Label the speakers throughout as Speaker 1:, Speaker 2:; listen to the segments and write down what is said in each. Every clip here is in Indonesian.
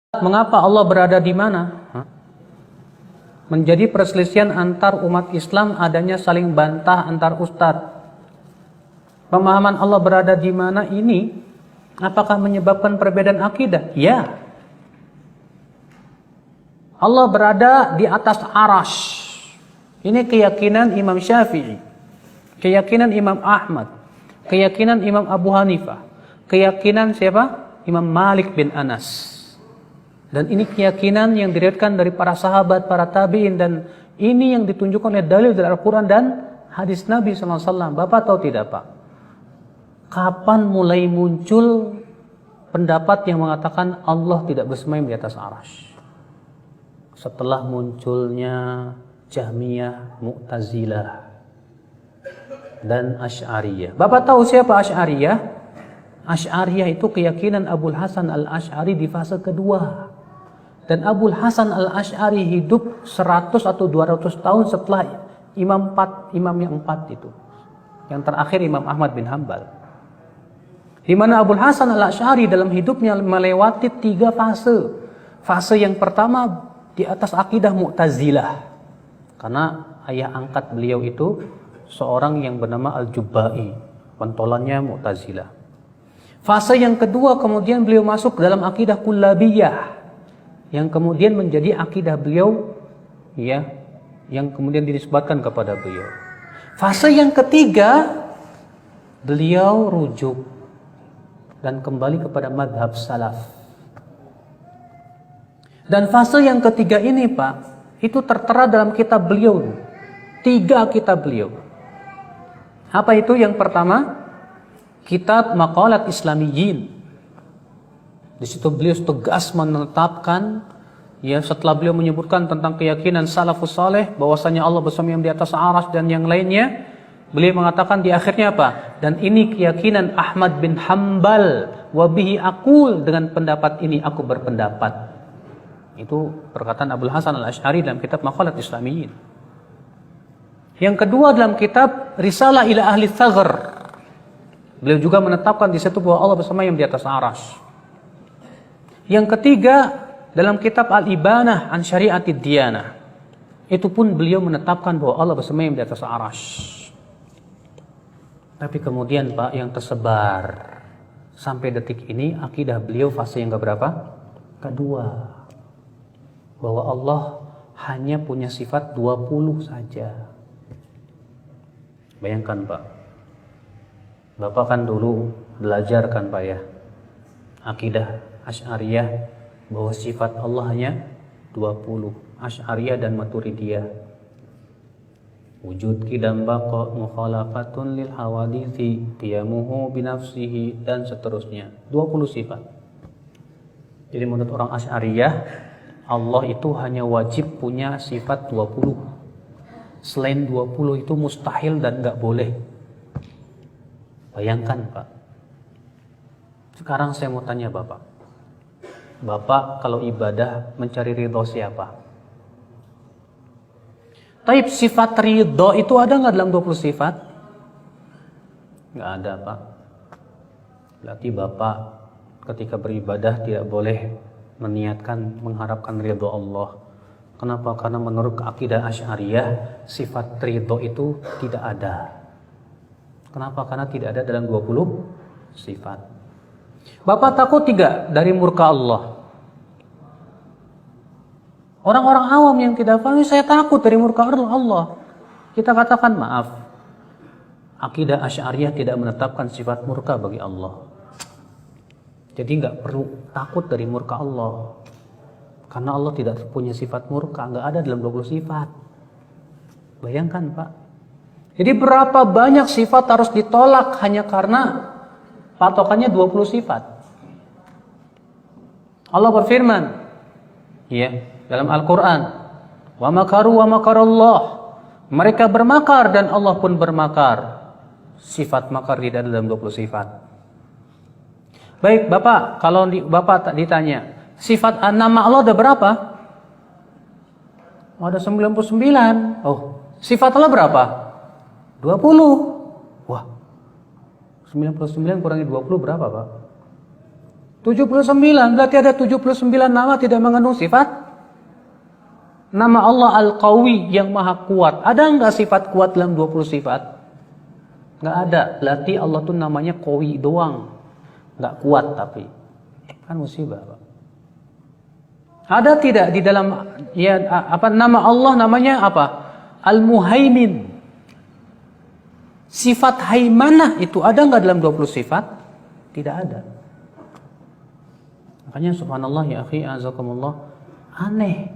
Speaker 1: Mengapa Allah berada di mana? Menjadi perselisihan antar umat Islam adanya saling bantah antar ustadz. Pemahaman Allah berada di mana ini apakah menyebabkan perbedaan akidah? Ya. Allah berada di atas arash. Ini keyakinan Imam Syafi'i, keyakinan Imam Ahmad, keyakinan Imam Abu Hanifah, keyakinan siapa? Imam Malik bin Anas. Dan ini keyakinan yang diriwayatkan dari para sahabat, para tabi'in, dan ini yang ditunjukkan oleh dalil dari Al-Quran dan hadis Nabi SAW. Bapak tahu tidak Pak? Kapan mulai muncul pendapat yang mengatakan Allah tidak bersemayam di atas arash? Setelah munculnya Jahmiyah, Mu'tazilah, dan Asy'ariyah. Bapak tahu siapa Asy'ariyah? Asy'ariyah itu keyakinan Abul Hasan al-Asy'ari di fase kedua. Dan Abul Hasan al-Asy'ari hidup 100 atau 200 tahun setelah imam yang empat itu. Yang terakhir Imam Ahmad bin Hanbal. Di mana Abul Hasan al-Asy'ari dalam hidupnya melewati 3 fase. Fase yang pertama di atas akidah Mu'tazilah. Karena ayah angkat beliau itu seorang yang bernama Al-Jubba'i. Pentolannya Mu'tazilah. Fase yang kedua kemudian beliau masuk dalam akidah Kullabiyah. Yang kemudian menjadi akidah beliau, ya, yang kemudian dinisbatkan kepada beliau. Fase yang ketiga, beliau rujuk dan kembali kepada madhab salaf. Dan fase yang ketiga ini Pak, itu tertera dalam kitab beliau, 3 kitab beliau. Apa itu? Yang pertama, kitab Maqalat Islamiyyin. Di situ beliau tegas menetapkan, ya, setelah beliau menyebutkan tentang keyakinan salafus saleh bahwasanya Allah bersemayam di atas arsy dan yang lainnya, beliau mengatakan di akhirnya apa? Dan ini keyakinan Ahmad bin Hanbal, wa bihi aqul, dengan pendapat ini aku berpendapat. Itu perkataan Abul Hasan al-Asy'ari dalam kitab Maqalat Islamiyyin. Yang kedua dalam kitab Risalah ila Ahli Thaghr. Beliau juga menetapkan di situ bahwa Allah bersemayam di atas arsy. Yang ketiga dalam kitab Al-Ibanah an Syari'atid Diyanah. Itu pun beliau menetapkan bahwa Allah bersemayam di atas arsy. Tapi kemudian Pak, yang tersebar sampai detik ini akidah beliau fase yang keberapa? Kedua. Bahwa Allah hanya punya sifat 20 saja. Bayangkan Pak. Bapak kan dulu belajar kan Pak ya, akidah Asy'ariyah bahwa sifat Allah hanya 20. Asy'ariyah dan Maturidiyah. Wujud qidam baqa mukhalafatun lil hawadithi qiyamuhu binafsihi, dan seterusnya. 20 sifat. Jadi menurut orang Asy'ariyah, Allah itu hanya wajib punya sifat 20. Selain 20 itu mustahil dan gak boleh. Bayangkan Pak. Sekarang saya mau tanya Bapak. Bapak kalau ibadah mencari ridho siapa? Taib, sifat ridho itu ada nggak dalam 20 sifat? Nggak ada Pak. Berarti Bapak ketika beribadah tidak boleh meniatkan mengharapkan ridho Allah. Kenapa? Karena menurut akidah Asy'ariyah sifat ridho itu tidak ada. Kenapa? Karena tidak ada dalam 20 sifat. Bapak takut tidak dari murka Allah? Orang-orang awam yang tidak paham, saya takut dari murka Allah. Kita katakan maaf, akidah Asy'ariyah tidak menetapkan sifat murka bagi Allah. Jadi nggak perlu takut dari murka Allah, karena Allah tidak punya sifat murka, nggak ada dalam 20 sifat. Bayangkan Pak. Jadi berapa banyak sifat harus ditolak hanya karena patokannya 20 sifat. Allah berfirman, ya, dalam Al-Quran, wa makaru wa makarallah. Mereka bermakar dan Allah pun bermakar. Sifat makar tidak ada dalam 20 sifat. Baik Bapak, kalau Bapak ditanya, sifat nama Allah ada berapa? Oh, ada 99. Oh, sifat Allah berapa? 20. Wah, 99 kurangi 20 berapa Pak? 79, berarti ada 79 nama tidak mengandung sifat. Nama Allah Al-Qawi yang maha kuat. Ada enggak sifat kuat dalam 20 sifat? Enggak ada. Berarti Allah tuh namanya Qawi doang. Enggak kuat tapi. Kan musibah, Pak. Ada tidak di dalam nama Allah namanya apa? Al-Muhaimin. Sifat haimanah itu ada enggak dalam 20 sifat? Tidak ada. Makanya subhanallah ya akhi azakumullah, aneh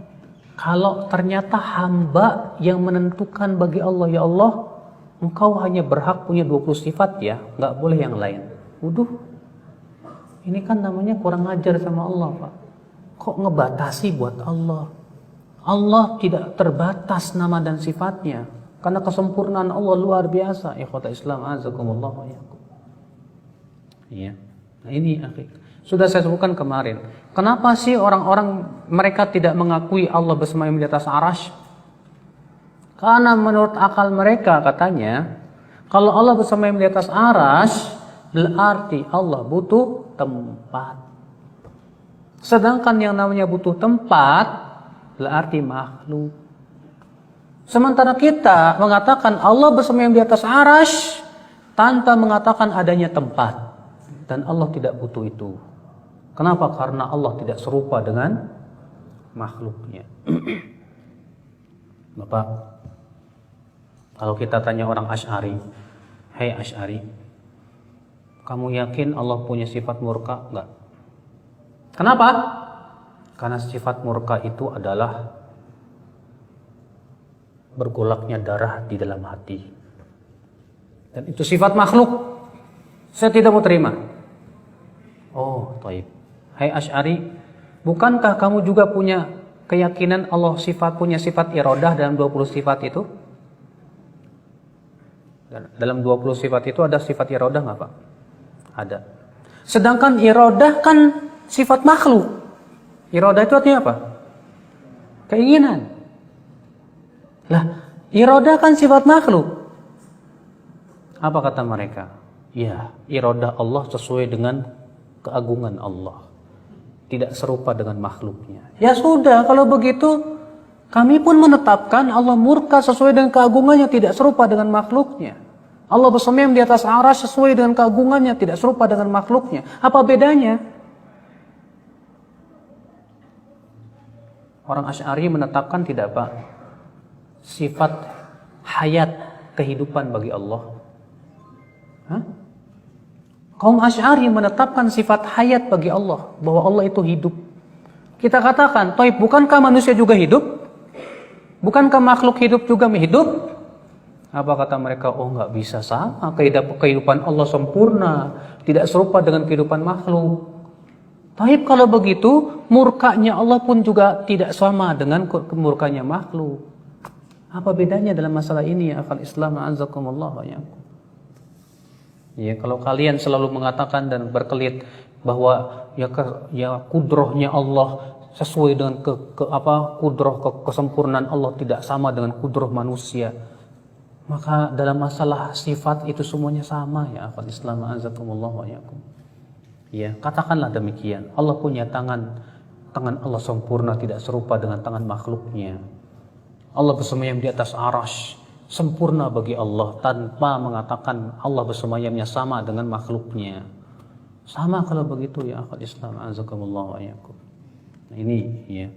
Speaker 1: kalau ternyata hamba yang menentukan bagi Allah, ya Allah, engkau hanya berhak punya 20 sifat ya, enggak boleh yang lain. Waduh. Ini kan namanya kurang ajar sama Allah, Pak. Kok ngebatasi buat Allah? Allah tidak terbatas nama dan sifatnya. Karena kesempurnaan Allah luar biasa. Ikhwata Islam azakumullah wa iyyakum. Iya. Nah ini akhi. Sudah saya sebutkan kemarin. Kenapa sih orang-orang mereka tidak mengakui Allah bersemayam di atas arasy? Karena menurut akal mereka katanya, kalau Allah bersemayam di atas arasy, berarti Allah butuh tempat. Sedangkan yang namanya butuh tempat, berarti makhluk. Sementara kita mengatakan Allah bersemayam di atas arasy tanpa mengatakan adanya tempat. Dan Allah tidak butuh itu. Kenapa? Karena Allah tidak serupa dengan makhluknya. Bapak, kalau kita tanya orang Asy'ari, "Hei Asy'ari, kamu yakin Allah punya sifat murka?" Enggak. Kenapa? Karena sifat murka itu adalah bergolaknya darah di dalam hati. Dan itu sifat makhluk. Saya tidak mau terima. Oh, taib. Hai Asy'ari, bukankah kamu juga punya keyakinan Allah punya sifat iradah dalam 20 sifat itu? Dalam 20 sifat itu ada sifat iradah nggak, Pak? Ada. Sedangkan iradah kan sifat makhluk. Iradah itu artinya apa? Keinginan. Lah, iradah kan sifat makhluk. Apa kata mereka? Ya, iradah Allah sesuai dengan keagungan Allah. Tidak serupa dengan makhluknya. Ya sudah, kalau begitu kami pun menetapkan Allah murka sesuai dengan keagungannya, tidak serupa dengan makhluknya. Allah bersemayam di atas arasy sesuai dengan keagungannya, tidak serupa dengan makhluknya. Apa bedanya? Orang Asy'ari menetapkan tidak, Pak, sifat hayat, kehidupan bagi Allah. Hah? Kaum Asy'ari menetapkan sifat hayat bagi Allah, bahwa Allah itu hidup. Kita katakan, "Taib, bukankah manusia juga hidup? Bukankah makhluk hidup juga hidup?" Apa kata mereka? Oh, nggak bisa sama. Kehidupan Allah sempurna, tidak serupa dengan kehidupan makhluk. Taib, kalau begitu, murkanya Allah pun juga tidak sama dengan murkanya makhluk. Apa bedanya dalam masalah ini ya akal Islam azakumullah wa iyyakum? Ya, kalau kalian selalu mengatakan dan berkelit bahwa ya kudrohnya Allah sesuai dengan kesempurnaan Allah tidak sama dengan kudroh manusia, maka dalam masalah sifat itu semuanya sama ya akal Islam azakumullah wa iyyakum. Ya, katakanlah demikian. Allah punya tangan Allah sempurna, tidak serupa dengan tangan makhluknya. Allah bersemayam di atas arasy, sempurna bagi Allah, tanpa mengatakan Allah bersemayamnya sama dengan makhluknya. Sama kalau begitu ya akal Islam azakumullah wa iyyakum. Nah, ini ya